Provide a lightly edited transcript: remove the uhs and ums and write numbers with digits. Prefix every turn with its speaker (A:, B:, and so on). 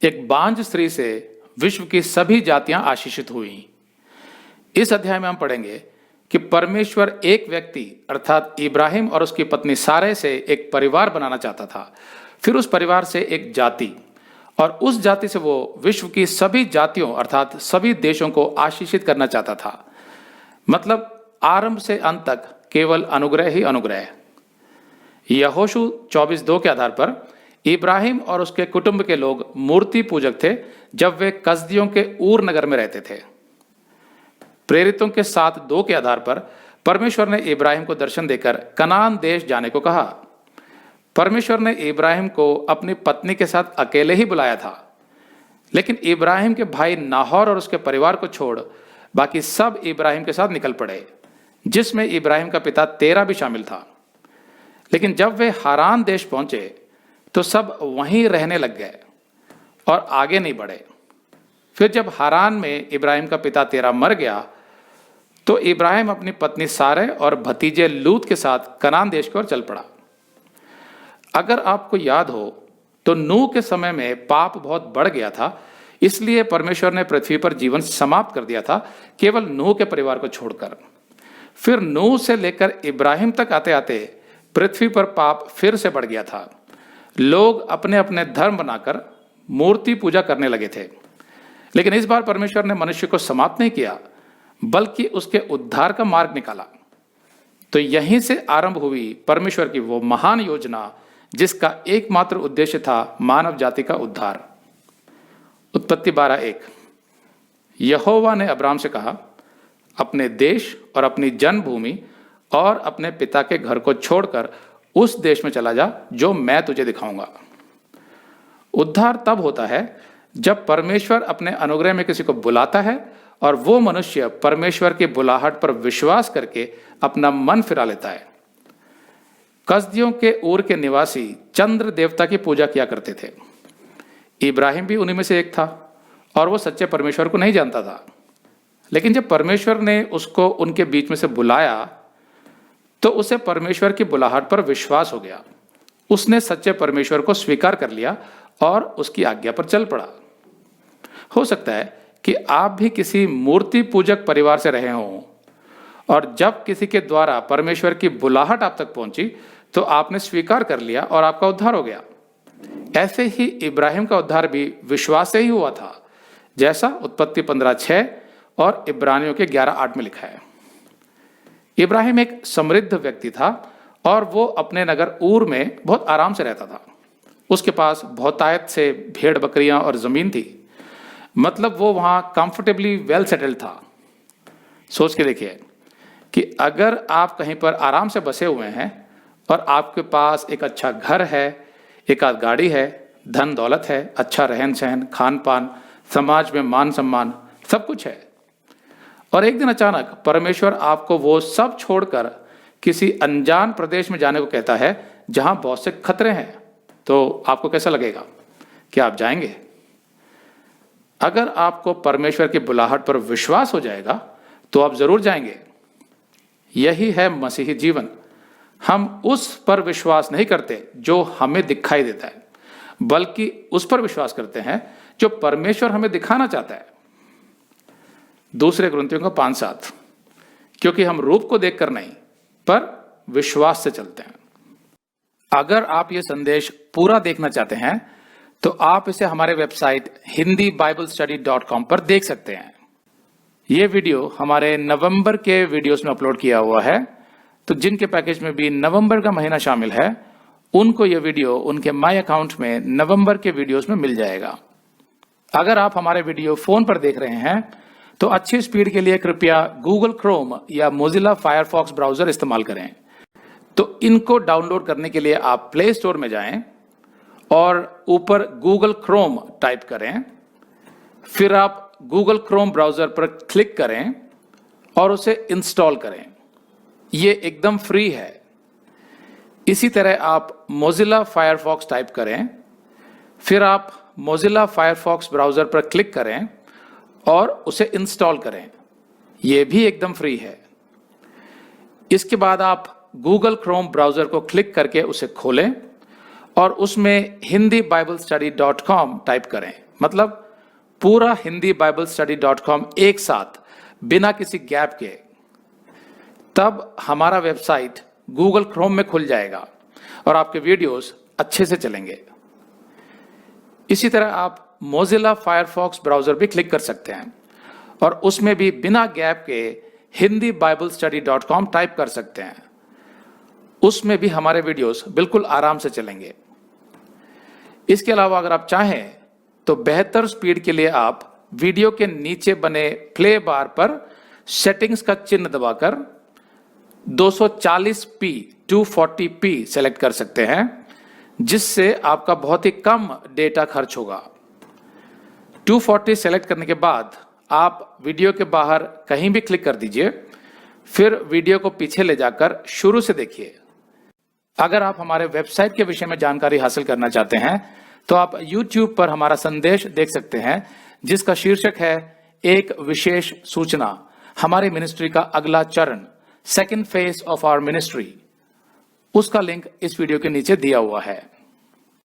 A: एक बांझ स्त्री से विश्व की सभी जातियां आशीषित हुई। इस अध्याय में हम पढ़ेंगे कि परमेश्वर एक व्यक्ति अर्थात इब्राहिम और उसकी पत्नी सारे से एक परिवार बनाना चाहता था, फिर उस परिवार से एक जाति, और उस जाति से वो विश्व की सभी जातियों अर्थात सभी देशों को आशीषित करना चाहता था। मतलब आरंभ से अंत तक केवल अनुग्रह ही अनुग्रह। यहोशू 24:2 के आधार पर इब्राहिम और उसके कुटुंब के लोग मूर्ति पूजक थे जब वे कसदियों के ऊर नगर में रहते थे। प्रेरितों के 7:2 के आधार पर परमेश्वर ने इब्राहिम को दर्शन देकर कनान देश जाने को कहा। परमेश्वर ने इब्राहिम को अपनी पत्नी के साथ अकेले ही बुलाया था, लेकिन इब्राहिम के भाई नाहोर और उसके परिवार को छोड़ बाकी सब इब्राहिम के साथ निकल पड़े, जिसमें इब्राहिम का पिता तेरह भी शामिल था। लेकिन जब वे हारान देश पहुंचे तो सब वहीं रहने लग गए और आगे नहीं बढ़े। फिर जब हारान में इब्राहिम का पिता तेरह मर गया तो इब्राहिम अपनी पत्नी सारे और भतीजे लूत के साथ कनान देश की ओर चल पड़ा। अगर आपको याद हो तो नूह के समय में पाप बहुत बढ़ गया था, इसलिए परमेश्वर ने पृथ्वी पर जीवन समाप्त कर दिया था, केवल नूह के परिवार को छोड़कर। फिर नूह से लेकर इब्राहिम तक आते आते पृथ्वी पर पाप फिर से बढ़ गया था। लोग अपने अपने धर्म बनाकर मूर्ति पूजा करने लगे थे। लेकिन इस बार परमेश्वर ने मनुष्य को समाप्त नहीं किया, बल्कि उसके उद्धार का मार्ग निकाला। तो यहीं से आरंभ हुई परमेश्वर की वो महान योजना जिसका एकमात्र उद्देश्य था मानव जाति का उद्धार। उत्पत्ति 12:1। यहोवा ने अब्राम से कहा, अपने देश और अपनी जन्मभूमि और अपने पिता के घर को छोड़कर उस देश में चला जा जो मैं तुझे दिखाऊंगा। उद्धार तब होता है जब परमेश्वर अपने अनुग्रह में किसी को बुलाता है और वो मनुष्य परमेश्वर की बुलाहट पर विश्वास करके अपना मन फिरा लेता है। कसदियों के ऊर के निवासी चंद्र देवता की पूजा किया करते थे। इब्राहिम भी उन्हीं में से एक था और वो सच्चे परमेश्वर को नहीं जानता था। लेकिन जब परमेश्वर ने उसको उनके बीच में से बुलाया तो उसे परमेश्वर की बुलाहट पर विश्वास हो गया। उसने सच्चे परमेश्वर को स्वीकार कर लिया और उसकी आज्ञा पर चल पड़ा। हो सकता है कि आप भी किसी मूर्ति पूजक परिवार से रहे हों और जब किसी के द्वारा परमेश्वर की बुलाहट आप तक पहुंची तो आपने स्वीकार कर लिया और आपका उद्धार हो गया। ऐसे ही इब्राहिम का उद्धार भी विश्वास से ही हुआ था, जैसा उत्पत्ति 15:6 और इब्रानियों के 11:8 में लिखा है। इब्राहिम एक समृद्ध व्यक्ति था और वो अपने नगर ऊर में बहुत आराम से रहता था। उसके पास बहुतायत से भेड़ बकरियां और जमीन थी। मतलब वो वहां कंफर्टेबली वेल सेटल्ड था। सोच के देखिए कि अगर आप कहीं पर आराम से बसे हुए हैं और आपके पास एक अच्छा घर है, एक आध गाड़ी है, धन दौलत है, अच्छा रहन सहन, खान पान, समाज में मान सम्मान, सब कुछ है, और एक दिन अचानक परमेश्वर आपको वो सब छोड़कर किसी अनजान प्रदेश में जाने को कहता है जहां बहुत से खतरे हैं, तो आपको कैसा लगेगा? क्या आप जाएंगे? अगर आपको परमेश्वर की बुलाहट पर विश्वास हो जाएगा तो आप जरूर जाएंगे। यही है मसीही जीवन। हम उस पर विश्वास नहीं करते जो हमें दिखाई देता है, बल्कि उस पर विश्वास करते हैं जो परमेश्वर हमें दिखाना चाहता है। दूसरे कुरिन्थियों का 5:7। क्योंकि हम रूप को देखकर नहीं पर विश्वास से चलते हैं। अगर आप ये संदेश पूरा देखना चाहते हैं तो आप इसे हमारे वेबसाइट hindiBiblestudy.com पर देख सकते हैं। ये वीडियो हमारे नवंबर के वीडियोस में अपलोड किया हुआ है, तो जिनके पैकेज में भी नवंबर का महीना शामिल है उनको ये वीडियो उनके माई अकाउंट में नवंबर के वीडियोस में मिल जाएगा। अगर आप हमारे वीडियो फोन पर देख रहे हैं तो अच्छी स्पीड के लिए कृपया गूगल क्रोम या मोजिला फायरफॉक्स ब्राउजर इस्तेमाल करें। तो इनको डाउनलोड करने के लिए आप प्ले स्टोर में जाएं और ऊपर गूगल क्रोम टाइप करें, फिर आप गूगल क्रोम ब्राउजर पर क्लिक करें और उसे इंस्टॉल करें। ये एकदम फ्री है। इसी तरह आप मोजिला फायरफॉक्स टाइप करें, फिर आप मोजिला फायरफॉक्स ब्राउजर पर क्लिक करें और उसे इंस्टॉल करें। यह भी एकदम फ्री है। इसके बाद आप गूगल क्रोम ब्राउजर को क्लिक करके उसे खोलें और उसमें hindiBiblestudy.com टाइप करें, मतलब पूरा हिंदी बाइबल स्टडी .com एक साथ बिना किसी गैप के, तब हमारा वेबसाइट गूगल क्रोम में खुल जाएगा और आपके वीडियोस अच्छे से चलेंगे। इसी तरह आप मोजिला फायरफॉक्स ब्राउजर भी क्लिक कर सकते हैं और उसमें भी बिना गैप के Hindi Bible study .com type कर सकते हैं। उसमें भी हमारे वीडियोस बिल्कुल आराम से चलेंगे। इसके अलावा अगर आप चाहें तो बेहतर स्पीड के लिए आप वीडियो के नीचे बने प्ले बार पर सेटिंग्स का चिन्ह दबाकर 240p 240p सेलेक्ट कर सकते हैं, जिससे आपका बहुत ही कम डेटा खर्च होगा। 240 सेलेक्ट करने के बाद आप वीडियो के बाहर कहीं भी क्लिक कर दीजिए, फिर वीडियो को पीछे ले जाकर शुरू से देखिए। अगर आप हमारे वेबसाइट के विषय में जानकारी हासिल करना चाहते हैं तो आप YouTube पर हमारा संदेश देख सकते हैं, जिसका शीर्षक है एक विशेष सूचना, हमारी मिनिस्ट्री का अगला चरण, second phase of our ministry. उसका लिंक इस वीडियो के नीचे दिया हुआ है।